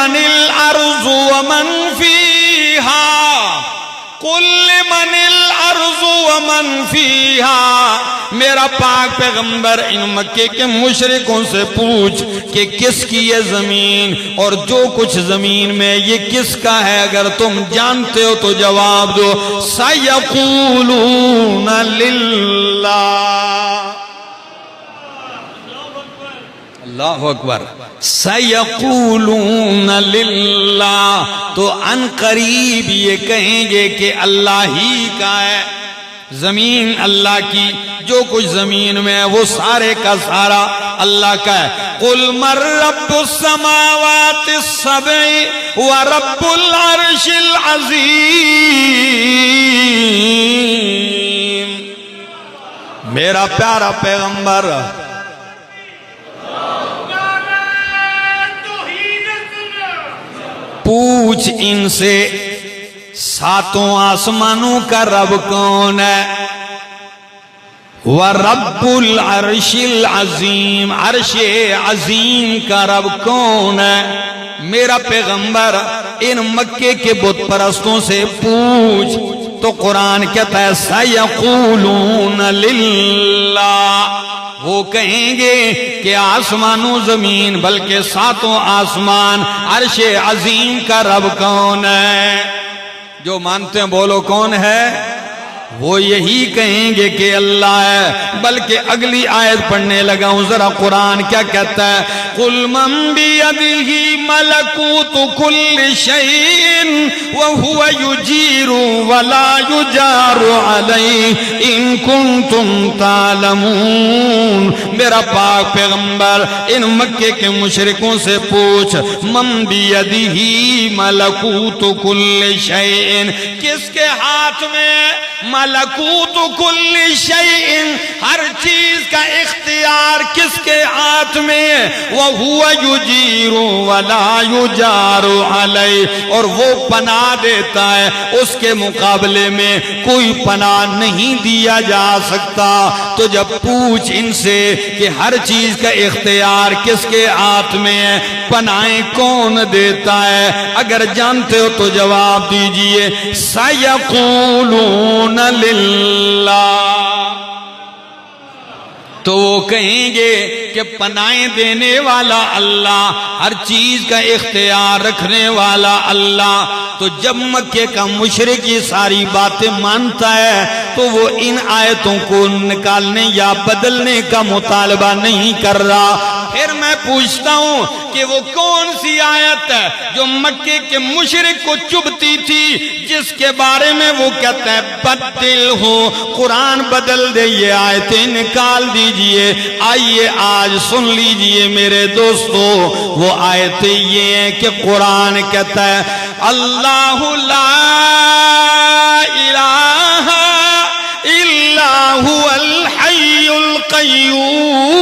من الارض ومن فیہا قل لمن الارض ومن فیہا، میرا پاک پیغمبر ان مکے کے مشرکوں سے پوچھ کہ کس کی یہ زمین اور جو کچھ زمین میں یہ کس کا ہے، اگر تم جانتے ہو تو جواب دو۔ سَيَقُولُونَ لِلَّهِ، اللہ اکبر، سَيَقُولُونَ لِلَّهِ، تو ان قریب یہ کہیں گے کہ اللہ ہی کا ہے، زمین اللہ کی، جو کچھ زمین میں ہے وہ سارے کا سارا اللہ کا ہے۔ قُلْ مَن رَّبُّ السَّمَاوَاتِ السَّبْعِ وَرَبُّ الْعَرْشِ الْعَظِيمِ، میرا پیارا پیغمبر پوچھ ان سے ساتوں آسمانوں کا رب کون ہے، وَرَبُّ الْعَرْشِ الْعَظِيمِ، عرش عظیم کا رب کون ہے۔ میرا پیغمبر ان مکے کے بت پرستوں سے پوچھ، تو قرآن کہتا ہے سَيَقُولُونَ لِلَّهِ، وہ کہیں گے کہ آسمانوں زمین بلکہ ساتوں آسمان عرش عظیم کا رب کون ہے؟ جو مانتے ہیں بولو کون ہے؟ وہ یہی کہیں گے کہ اللہ ہے۔ بلکہ اگلی آیت پڑھنے لگا ہوں، ذرا قرآن کیا کہتا ہے؟ قُلْ مَن بِيَدِهِ مَلَكُوتُ كُلِّ شَيْءٍ وَهُوَ يُجِيرُ وَلَا يُجَارُ عَلَيْهِ إِن كُنتُمْ تَعْلَمُونَ، میرا پاک پیغمبر ان مکے کے مشرکوں سے پوچھ، مَن بِيَدِهِ مَلَكُوتُ كُلِّ شَيْءٍ، کس کے ہاتھ میں ملکوت کل شیء، ہر چیز کا اختیار کس کے ہاتھ میں؟ وَهُوَ يُجِيرُ وَلَا يُجَارُ عَلَيْهِ، اور وہ پناہ دیتا ہے، اس کے مقابلے میں کوئی پناہ نہیں دیا جا سکتا۔ تو جب پوچھ ان سے کہ ہر چیز کا اختیار کس کے ہاتھ میں ہے، پناہیں کون دیتا ہے، اگر جانتے ہو تو جواب دیجئے سَيَقُولُونَ لِلَّهِ، تو وہ کہیں گے کہ پناہیں دینے والا اللہ، ہر چیز کا اختیار رکھنے والا اللہ۔ تو جب مکے کا مشرک یہ ساری باتیں مانتا ہے تو وہ ان آیتوں کو نکالنے یا بدلنے کا مطالبہ نہیں کر رہا۔ پھر میں پوچھتا ہوں کہ وہ کون سی آیت ہے جو مکے کے مشرک کو چبھتی تھی، جس کے بارے میں وہ کہتا ہے بدل ہو، قرآن بدل دے، یہ آیتیں نکال دیجئے۔ آئیے آج سن لیجئے میرے دوستو، وہ آیتیں یہ ہیں کہ قرآن کہتا ہے اللہ لا الہ الا هو الحی القیوم،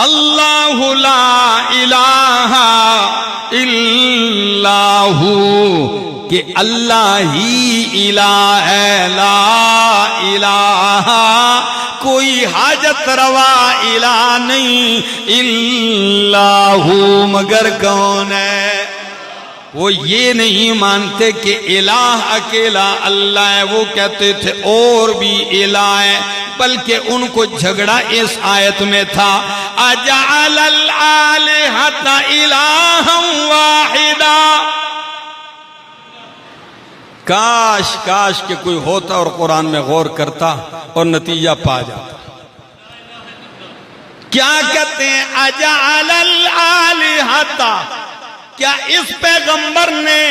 اللہ لا الہ الا ہو، کہ اللہ ہی الہ ہے، لا الہ کوئی حاجت روا الہ نہیں، الا ہو مگر کون ہے؟ وہ یہ نہیں مانتے کہ الہ اکیلا اللہ ہے، وہ کہتے تھے اور بھی الہ ہے، بلکہ ان کو جھگڑا اس آیت میں تھا اجعل الآلہۃ الہا واحدا، کاش کاش کہ کوئی ہوتا اور قرآن میں غور کرتا اور نتیجہ پا جاتا۔ کیا کہتے ہیں اجعل الآلہۃ، کیا اس پیغمبر نے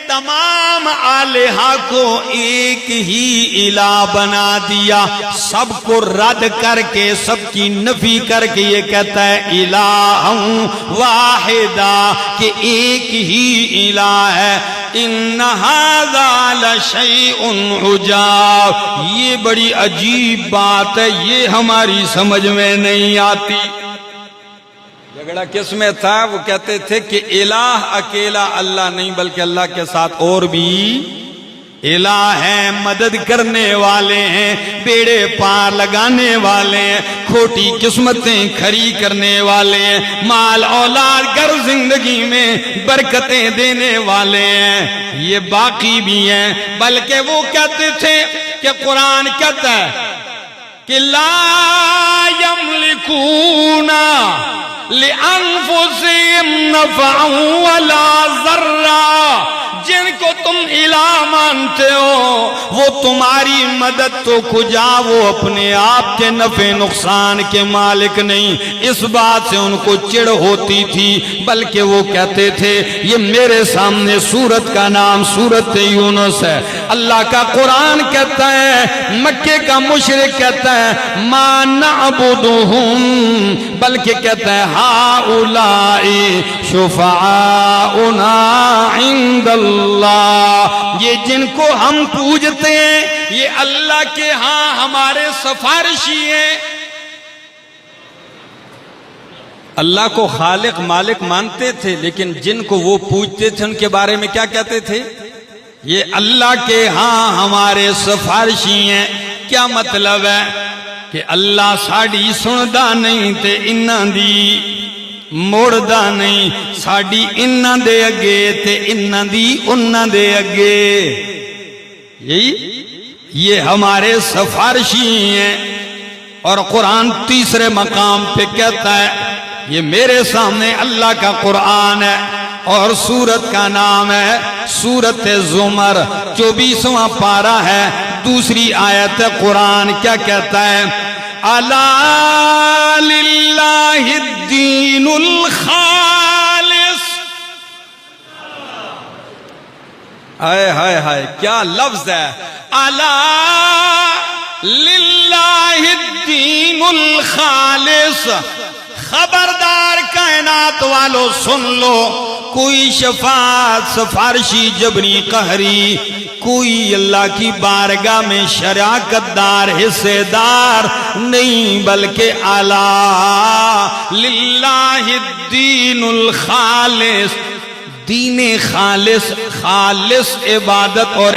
تمام آلہہ کو ایک ہی الہ بنا دیا؟ سب کو رد کر کے، سب کی نفی کر کے یہ کہتا ہے الہ واحدہ، کہ ایک ہی الہ ہے۔ ان ھذا لشیء عجاب، یہ بڑی عجیب بات ہے، یہ ہماری سمجھ میں نہیں آتی۔ جھگڑا کس میں تھا؟ وہ کہتے تھے کہ الہ اکیلا اللہ نہیں، بلکہ اللہ کے ساتھ اور بھی الہ ہیں، مدد کرنے والے ہیں، بیڑے پار لگانے والے ہیں، کھوٹی قسمتیں کھری کرنے والے ہیں، مال اولاد گھر زندگی میں برکتیں دینے والے ہیں، یہ باقی بھی ہیں۔ بلکہ وہ کہتے تھے کہ قرآن کہتا ہے کہ لا یملکون لِأَنفُسِهِمْ نَفْعًا وَلَا ضَرًّا، جن کو تم الہ مانتے ہو وہ تمہاری مدد تو کجا، وہ اپنے آپ کے نفع نقصان کے مالک نہیں۔ اس بات سے ان کو چڑ ہوتی تھی، بلکہ وہ کہتے تھے، یہ میرے سامنے سورت کا نام سورت یونس ہے، اللہ کا قرآن کہتا ہے، مکے کا مشرک کہتا ہے ما نعبدہم، بلکہ کہتا ہے ہؤلاء شفعاؤنا عند اللہ، یہ جن کو ہم پوجتے ہیں یہ اللہ کے ہاں ہمارے سفارشی ہیں۔ اللہ کو خالق مالک مانتے تھے، لیکن جن کو وہ پوجتے تھے ان کے بارے میں کیا کہتے تھے؟ یہ اللہ کے ہاں ہمارے سفارشی ہیں۔ کیا مطلب ہے؟ کہ اللہ ساڑی سندا نہیں تے انہاں دی موڑدا نہیں، ساڑی انہاں دے اگے تے انہاں دی انہاں دے اگے، یہ ہمارے سفارشی ہیں۔ اور قرآن تیسرے مقام پہ کہتا ہے، یہ میرے سامنے اللہ کا قرآن ہے اور سورت کا نام ہے سورت زمر، 24واں پارہ ہے، دوسری آیت قرآن کیا کہتا ہے؟ الا للہ الدین الخالص، ہائے ہائے ہائے کیا لفظ ہے، الا للہ الدین الخالص، خبردار کائنات والو سن لو، کوئی شفاعت سفارشی جبری قہری، کوئی اللہ کی بارگاہ میں شراکت دار حصے دار نہیں، بلکہ الا للہ الدین الخالص، دین خالص، خالص عبادت اور